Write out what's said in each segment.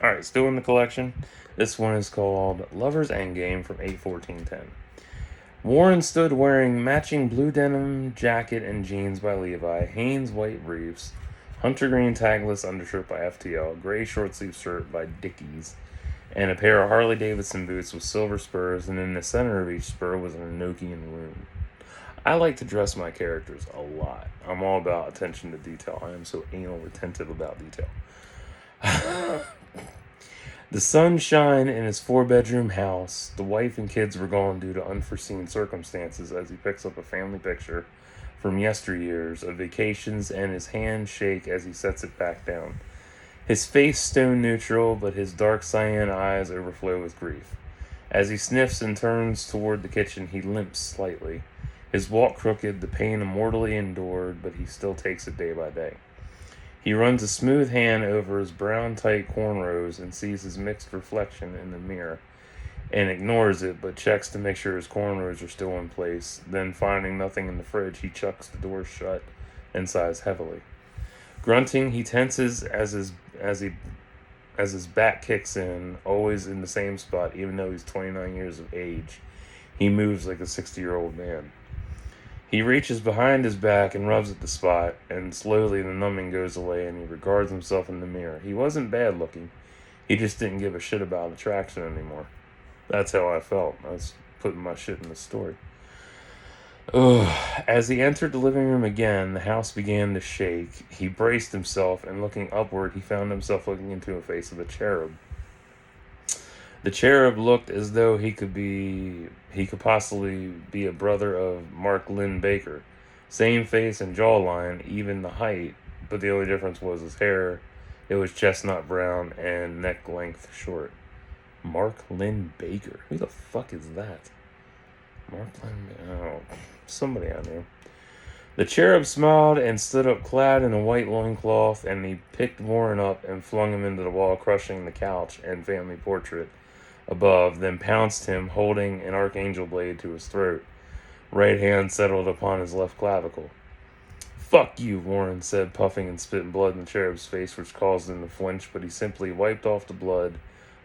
Alright, still in the collection. This one is called Lover's Endgame from 8/14/10. Warren stood wearing matching blue denim jacket and jeans by Levi, Hanes white briefs, hunter green tagless undershirt by FTL, gray short sleeve shirt by Dickies, and a pair of Harley Davidson boots with silver spurs, and in the center of each spur was an Enochian rune. I like to dress my characters a lot. I'm all about attention to detail. I am so anal retentive about detail. The sun shined in his four-bedroom house. The wife and kids were gone due to unforeseen circumstances as he picks up a family picture from yesteryears of vacations, and his hands shake as he sets it back down. His face stone neutral, but his dark cyan eyes overflow with grief. As he sniffs and turns toward the kitchen, he limps slightly. His walk crooked, the pain immortally endured, but he still takes it day by day. He runs a smooth hand over his brown tight cornrows and sees his mixed reflection in the mirror and ignores it, but checks to make sure his cornrows are still in place. Then, finding nothing in the fridge, he chucks the door shut and sighs heavily. Grunting, he tenses as his back kicks in, always in the same spot, even though he's 29 years of age. He moves like a 60-year-old man. He reaches behind his back and rubs at the spot, and slowly the numbing goes away and he regards himself in the mirror. He wasn't bad looking. He just didn't give a shit about attraction anymore. That's how I felt. I was putting my shit in the story. Ugh. As he entered the living room again, the house began to shake. He braced himself, and looking upward, he found himself looking into the face of a cherub. The cherub looked as though he could possibly be a brother of Mark Lynn Baker. Same face and jawline, even the height, but the only difference was his hair. It was chestnut brown and neck length short. Mark Lynn Baker. Who the fuck is that? Mark Lynn. Oh, somebody I knew. The cherub smiled and stood up clad in a white loincloth, and he picked Warren up and flung him into the wall, crushing the couch and family portrait above, then pounced him, holding an archangel blade to his throat. Right hand settled upon his left clavicle. Fuck you, Warren said, puffing and spitting blood in the cherub's face, which caused him to flinch, but he simply wiped off the blood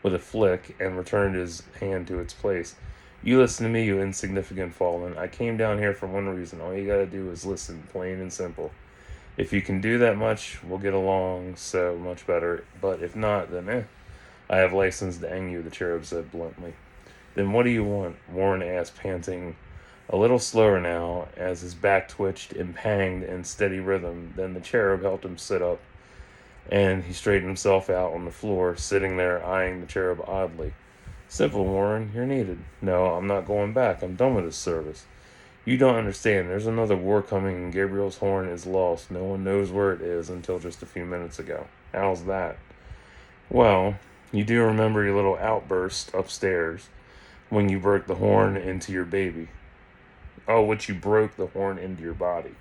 with a flick and returned his hand to its place. You listen to me, you insignificant fallen. I came down here for one reason. All you gotta do is listen, plain and simple. If you can do that much, we'll get along so much better. But if not, then I have license to hang you, the cherub said bluntly. Then what do you want? Warren asked, panting a little slower now, as his back twitched and panged in steady rhythm. Then the cherub helped him sit up, and he straightened himself out on the floor, sitting there eyeing the cherub oddly. Simple, Warren. You're needed. No, I'm not going back. I'm done with this service. You don't understand. There's another war coming, and Gabriel's horn is lost. No one knows where it is until just a few minutes ago. How's that? Well, you do remember your little outburst upstairs when you broke the horn into your baby. Oh, which you broke the horn into your body.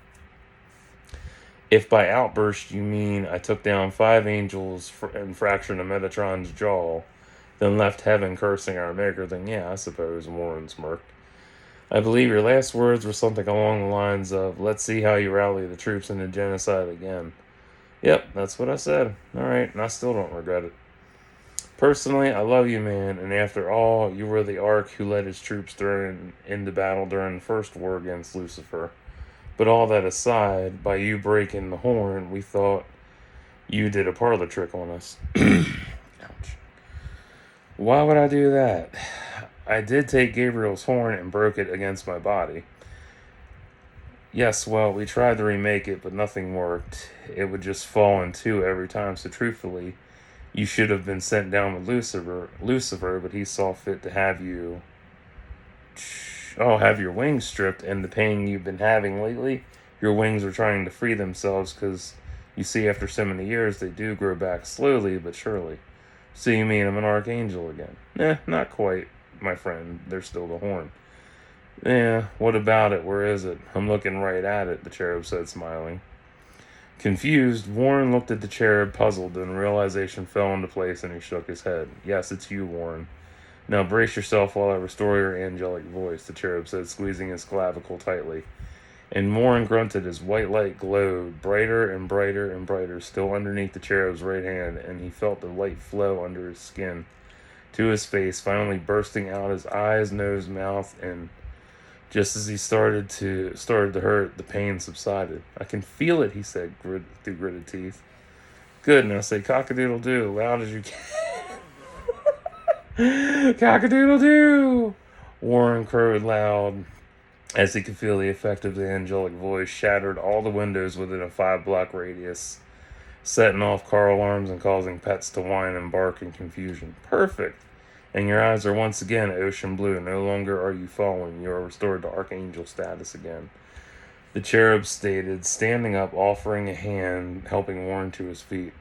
If by outburst you mean I took down 5 angels and fractured a Metatron's jaw, then left heaven cursing our maker, then yeah, I suppose, Warren smirked. I believe your last words were something along the lines of, let's see how you rally the troops into genocide again. Yep, that's what I said. Alright, and I still don't regret it. Personally, I love you, man, and after all, you were the Ark who led his troops into battle during the first war against Lucifer. But all that aside, by you breaking the horn, we thought you did a parlor trick on us. Ouch. Why would I do that? I did take Gabriel's horn and broke it against my body. Yes, well, we tried to remake it, but nothing worked. It would just fall in two every time, so truthfully, you should have been sent down with Lucifer, but he saw fit to have have your wings stripped, and the pain you've been having lately, your wings are trying to free themselves, because you see, after so many years, they do grow back slowly but surely. So you mean I'm an archangel again? Not quite, my friend. There's still the horn. What about it? Where is it? I'm looking right at it, the cherub said, smiling. Confused, Warren looked at the cherub, puzzled, then realization fell into place and he shook his head. Yes, it's you, Warren. Now brace yourself while I restore your angelic voice, the cherub said, squeezing his clavicle tightly. And Morin grunted as white light glowed, brighter and brighter and brighter, still underneath the cherub's right hand, and he felt the light flow under his skin to his face, finally bursting out his eyes, nose, mouth, and just as he started to hurt, the pain subsided. I can feel it, he said through gritted teeth. Good, now say cock-a-doodle-doo, loud as you can. Cock-a-doodle-doo! Warren crowed loud as he could feel the effect of the angelic voice shattered all the windows within a 5-block radius, setting off car alarms and causing pets to whine and bark in confusion. Perfect! And your eyes are once again ocean blue. No longer are you falling. You are restored to archangel status again. The cherub stated, standing up, offering a hand, helping Warren to his feet.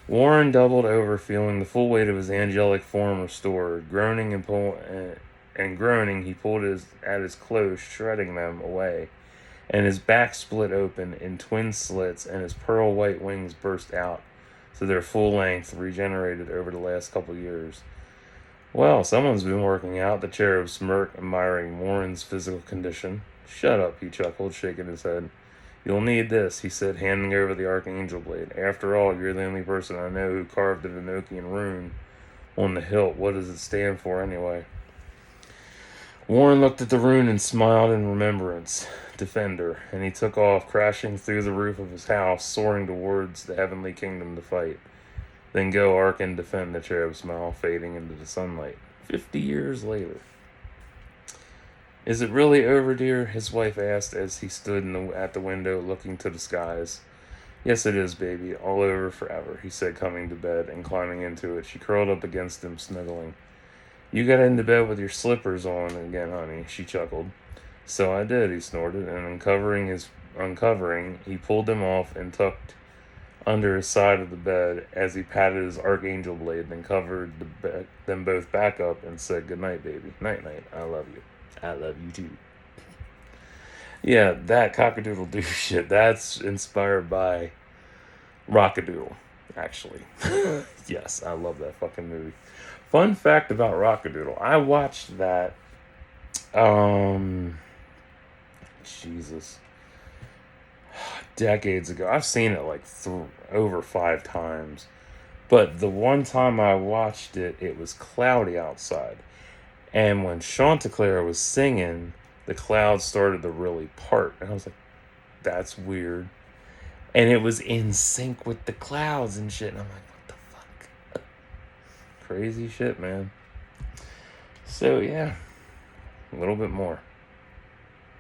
Warren doubled over, feeling the full weight of his angelic form restored. Groaning and groaning, he pulled at his clothes, shredding them away, and his back split open in twin slits, and his pearl white wings burst out to their full length, regenerated over the last couple years. Well, someone's been working out, the cherub smirked, admiring Warren's physical condition. Shut up, he chuckled, shaking his head. You'll need this, he said, handing over the archangel blade. After all, you're the only person I know who carved the Enochian rune on the hilt. What does it stand for, anyway? Warren looked at the rune and smiled in remembrance. Defender. And he took off, crashing through the roof of his house, soaring towards the heavenly kingdom to fight. Then go, Ark, and defend, the cherub smile, fading into the sunlight. 50 years later. Is it really over, dear? His wife asked as he stood at the window looking to the skies. Yes, it is, baby. All over forever, he said, coming to bed and climbing into it. She curled up against him, snuggling. You got into bed with your slippers on again, honey, she chuckled. So I did, he snorted, and uncovering, he pulled them off and tucked under his side of the bed as he patted his archangel blade, then covered them both back up and said, good night, baby. Night, night. I love you. I love you, too. Yeah, that cock-a-doodle-doo shit, that's inspired by Rock-a-Doodle, actually. Yes, I love that fucking movie. Fun fact about Rock-a-Doodle. I watched that, Jesus, decades ago. I've seen it like over 5 times. But the one time I watched it, it was cloudy outside. And when Chanticleer was singing, the clouds started to really part. And I was like, that's weird. And it was in sync with the clouds and shit. And I'm like, what the fuck? Crazy shit, man. So, yeah. A little bit more.